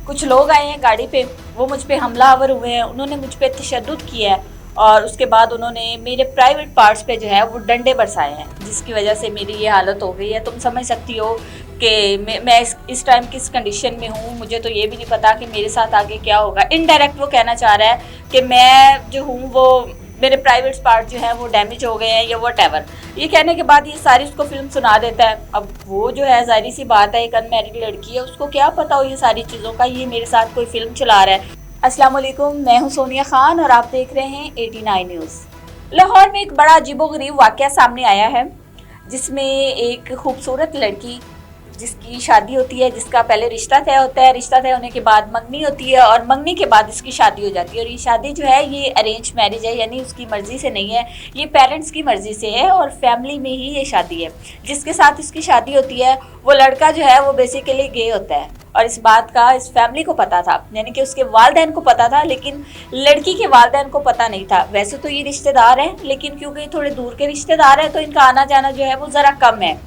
कुछ लोग आए हैं गाड़ी पे, वो मुझ पे हमलावर हुए हैं, उन्होंने मुझ पे तशद्दुद किया है और उसके बाद उन्होंने मेरे प्राइवेट पार्ट्स पे जो है वो डंडे बरसाए हैं, जिसकी वजह से मेरी ये हालत हो गई है। तुम समझ सकती हो कि मैं इस टाइम किस कंडीशन में हूँ। मुझे तो ये भी नहीं पता कि मेरे साथ आगे क्या होगा। इनडायरेक्ट वो कहना चाह रहा है कि मैं जो हूँ वो मेरे प्राइवेट पार्ट जो है वो डैमेज हो गए हैं या वट एवर। ये कहने के बाद ये सारी उसको फिल्म सुना देता है। अब वो जो है जाहिर सी बात है, एक अनमैरिड लड़की है, उसको क्या पता हो ये सारी चीज़ों का, ये मेरे साथ कोई फिल्म चला रहा है। अस्सलाम वालेकुम, मैं हूं सोनिया खान और आप देख रहे हैं 89 न्यूज़। लाहौर में एक बड़ा अजीबोगरीब वाक़या सामने आया है, जिसमें एक खूबसूरत लड़की जिसकी शादी होती है, जिसका पहले रिश्ता तय होता है, रिश्ता तय होने के बाद मंगनी होती है और मंगनी के बाद इसकी शादी हो जाती है। और ये शादी जो है ये अरेंज मैरिज है, यानी उसकी मर्ज़ी से नहीं है, ये पेरेंट्स की मर्ज़ी से है और फैमिली में ही ये शादी है। जिसके साथ इसकी शादी होती है वो लड़का जो है वो बेसिकली गे होता है और इस बात का इस फैमिली को पता था, यानी कि उसके वालिदैन को पता था, लेकिन लड़की के वालिदैन को पता नहीं था। वैसे तो ये रिश्तेदार हैं, लेकिन क्योंकि थोड़े दूर के रिश्तेदार हैं तो इनका आना जाना जो है वो ज़रा कम है।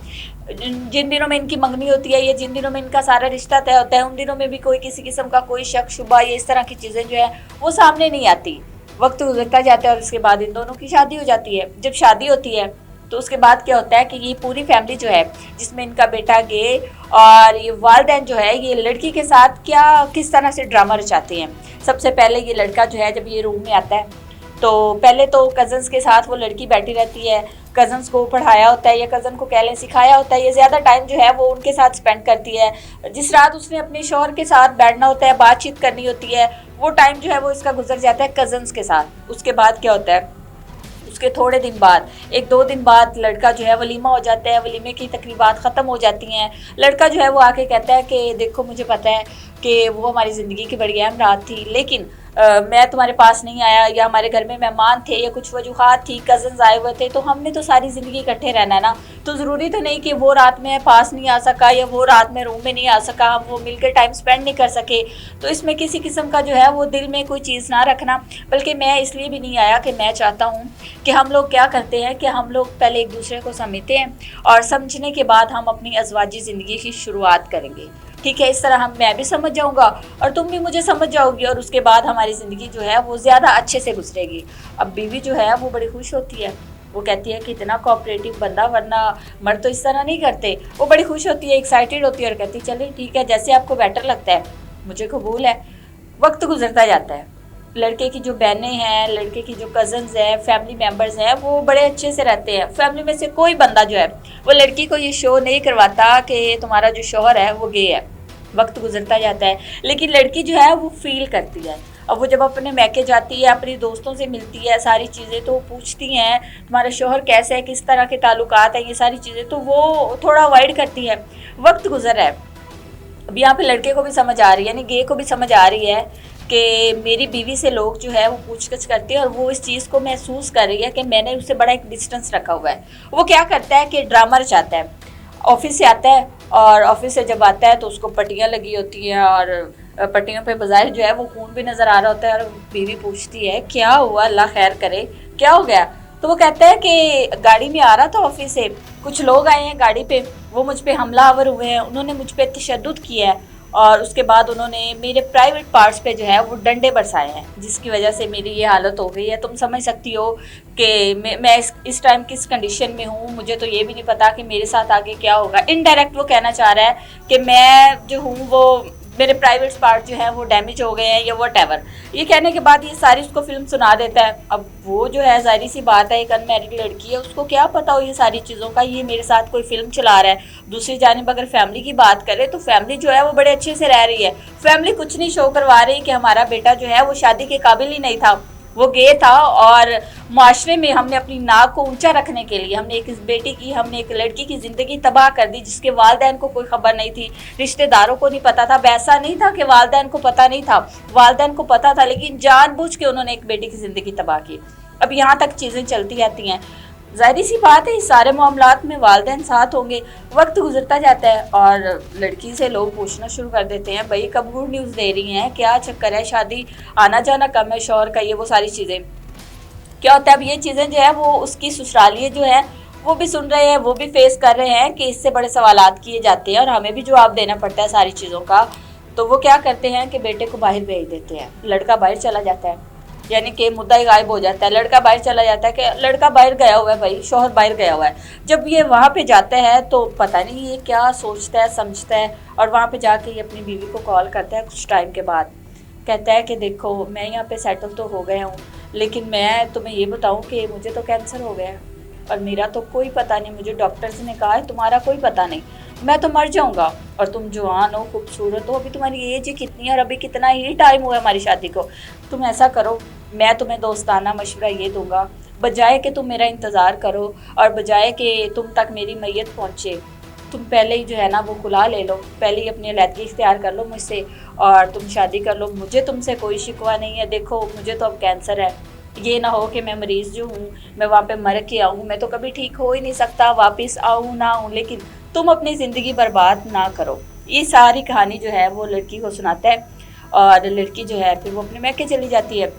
जिन दिनों में इनकी मंगनी होती है या जिन दिनों में इनका सारा रिश्ता तय होता है, उन दिनों में भी कोई किसी किस्म का कोई शक शुबा या इस तरह की चीज़ें जो है वो सामने नहीं आती। वक्त गुजरता जाता है और उसके बाद इन दोनों की शादी हो जाती है। जब शादी होती है तो उसके बाद क्या होता है कि ये पूरी फैमिली जो है, जिसमें इनका बेटा गे और ये वालिदैन जो है, ये लड़की के साथ किस तरह से ड्रामा रचाते हैं। सबसे पहले ये लड़का जो है जब ये रूम में आता है तो पहले तो कज़न्स के साथ वो लड़की बैठी रहती है, कज़न्स को पढ़ाया होता है या कज़न को कह लें सिखाया होता है, ये ज़्यादा टाइम जो है वो उनके साथ स्पेंड करती है। जिस रात उसने अपने शौहर के साथ बैठना होता है, बातचीत करनी होती है, वो टाइम जो है वो इसका गुजर जाता है कज़न्स के साथ। उसके बाद क्या होता है, उसके थोड़े दिन बाद, 1-2 दिन बाद लड़का जो है वलीमा हो जाता है, वलीमे की तकरीबात ख़त्म हो जाती हैं। लड़का जो है वो आके कहता है कि देखो मुझे पता है कि वो हमारी ज़िंदगी की बड़ी अहम रात थी, लेकिन मैं तुम्हारे पास नहीं आया या हमारे घर में मेहमान थे या कुछ वजूहात थी, कज़न्स आए हुए थे, तो हमने तो सारी ज़िंदगी इकट्ठे रहना है ना, तो ज़रूरी तो नहीं कि वो रात में पास नहीं आ सका या वो रात में रूम में नहीं आ सका, हम वो मिलकर टाइम स्पेंड नहीं कर सके। तो इसमें किसी किस्म का जो है वो दिल में कोई चीज़ ना रखना। बल्कि मैं इसलिए भी नहीं आया कि मैं चाहता हूँ कि हम लोग क्या करते हैं कि हम लोग पहले एक दूसरे को समझते हैं और समझने के बाद हम अपनी अज़वाजी ज़िंदगी की शुरुआत करेंगे। ठीक है, इस तरह मैं भी समझ जाऊंगा और तुम भी मुझे समझ जाओगी और उसके बाद हमारी ज़िंदगी जो है वो ज़्यादा अच्छे से गुजरेगी। अब बीवी जो है वो बड़ी खुश होती है, वो कहती है कि इतना कोऑपरेटिव बंदा, वरना मर्द तो इस तरह नहीं करते। वो बड़ी खुश होती है, एक्साइटेड होती है और कहती है चलिए ठीक है, जैसे आपको बेटर लगता है, मुझे कबूल है। वक्त गुजरता जाता है। लड़के की जो बहनें हैं, लड़के की जो कज़न्स हैं, फैमिली मेम्बर्स हैं, वो बड़े अच्छे से रहते हैं। फैमिली में से कोई बंदा जो है वो लड़की को ये शो नहीं करवाता कि तुम्हारा जो शौहर है वो गे है। वक्त गुजरता जाता है, लेकिन लड़की जो है वो फील करती है। अब वो जब अपने मैके जाती है, अपनी दोस्तों से मिलती है, सारी चीज़ें तो पूछती हैं तुम्हारा शौहर कैसा है, किस तरह के ताल्लुकात हैं, ये सारी चीज़ें तो वो थोड़ा अवॉइड करती है। वक्त गुजर रहा है, अब यहाँ पे लड़के को भी समझ आ रही है, यानी गे को भी समझ आ रही है कि मेरी बीवी से लोग जो है वो पूछताछ करते हैं और वो इस चीज़ को महसूस कर रही है कि मैंने उससे बड़ा एक डिस्टेंस रखा हुआ है। वो क्या करता है कि ड्रामा रचाता है। ऑफिस से आता है और ऑफिस से जब आता है तो उसको पट्टियाँ लगी होती हैं और पट्टियों पे बज़ाहिर जो है वो खून भी नज़र आ रहा होता है और बीवी पूछती है क्या हुआ, अल्लाह खैर करे, क्या हो गया। तो वो कहता है कि गाड़ी में आ रहा था ऑफिस से, कुछ लोग आए हैं गाड़ी पे, वो मुझ पे हमलावर हुए हैं, उन्होंने मुझ पे तशद्दुद किया है और उसके बाद उन्होंने मेरे प्राइवेट पार्ट्स पे जो है वो डंडे बरसाए हैं, जिसकी वजह से मेरी ये हालत हो गई है। तुम समझ सकती हो कि मैं इस टाइम किस कंडीशन में हूँ। मुझे तो ये भी नहीं पता कि मेरे साथ आगे क्या होगा। इनडायरेक्ट वो कहना चाह रहा है कि मैं जो हूँ वो मेरे प्राइवेट पार्ट जो है वो डैमेज हो गए हैं या वट एवर। ये कहने के बाद ये सारी उसको फिल्म सुना देता है। अब वो जो है जाहिर सी बात है, एक अनमैरिड लड़की है, उसको क्या पता हो ये सारी चीज़ों का, ये मेरे साथ कोई फिल्म चला रहा है। दूसरी जानिब अगर फैमिली की बात करें तो फैमिली जो है वो बड़े अच्छे से रह रही है। फैमिली कुछ नहीं शो करवा रही कि हमारा बेटा जो है वो शादी के काबिल ही नहीं था, वो गे था और माशरे में हमने अपनी नाक को ऊंचा रखने के लिए हमने एक लड़की की ज़िंदगी तबाह कर दी, जिसके वालिदैन को कोई खबर नहीं थी, रिश्तेदारों को नहीं पता था। वैसा नहीं था कि वालिदैन को पता नहीं था, वालिदैन को पता था, लेकिन जानबूझ के उन्होंने एक बेटी की ज़िंदगी तबाह की। अब यहाँ तक चीज़ें चलती रहती हैं। जाहिर सी बात है इस सारे मामलात में वालिदैन साथ होंगे। वक्त गुजरता जाता है और लड़की से लोग पूछना शुरू कर देते हैं भाई कब गुड न्यूज़ दे रही हैं, क्या चक्कर है, शादी आना जाना कम है शौहर का, ये वो सारी चीज़ें। क्या होता है अब ये चीज़ें जो है वो उसकी ससुरालिये जो है वो भी सुन रहे हैं, वो भी फेस कर रहे हैं कि इससे बड़े सवालात किए जाते हैं और हमें भी जवाब देना पड़ता है सारी चीज़ों का। तो वो क्या करते हैं कि बेटे को बाहर भेज देते हैं, लड़का बाहर चला जाता है, यानी कि मुद्दा ही गायब हो जाता है। लड़का बाहर चला जाता है कि लड़का बाहर गया हुआ है, भाई शौहर बाहर गया हुआ है। जब ये वहाँ पे जाता है तो पता नहीं ये क्या सोचता है समझता है, और वहाँ पे जाके ये अपनी बीवी को कॉल करता है कुछ टाइम के बाद। कहता है कि देखो मैं यहाँ पे सेटल तो हो गया हूँ, लेकिन मैं तुम्हें ये बताऊँ कि मुझे तो कैंसर हो गया है और मेरा तो कोई पता नहीं। मुझे डॉक्टर्स ने कहा है तुम्हारा कोई पता नहीं, मैं तो मर जाऊंगा। और तुम जवान हो, खूबसूरत हो, अभी तुम्हारी एज ही कितनी है और अभी कितना ही टाइम हुआ है हमारी शादी को। तुम ऐसा करो, मैं तुम्हें दोस्ताना मशवरा ये दूंगा, बजाय कि तुम मेरा इंतज़ार करो और बजाय कि तुम तक मेरी मैयत पहुँचे, तुम पहले ही जो है ना वो खुला ले लो, पहले ही अपनी अलहदगी इख्तियार कर लो मुझसे और तुम शादी कर लो। मुझे तुमसे कोई शिकवा नहीं है। देखो मुझे तो अब कैंसर है, ये ना हो कि मैं मरीज़ जो हूँ मैं वहाँ पे मर के आऊँ, मैं तो कभी ठीक हो ही नहीं सकता, वापस आऊँ ना आऊँ, लेकिन तुम अपनी ज़िंदगी बर्बाद ना करो। ये सारी कहानी जो है वो लड़की को सुनाता है और लड़की जो है फिर वो अपने मैके चली जाती है।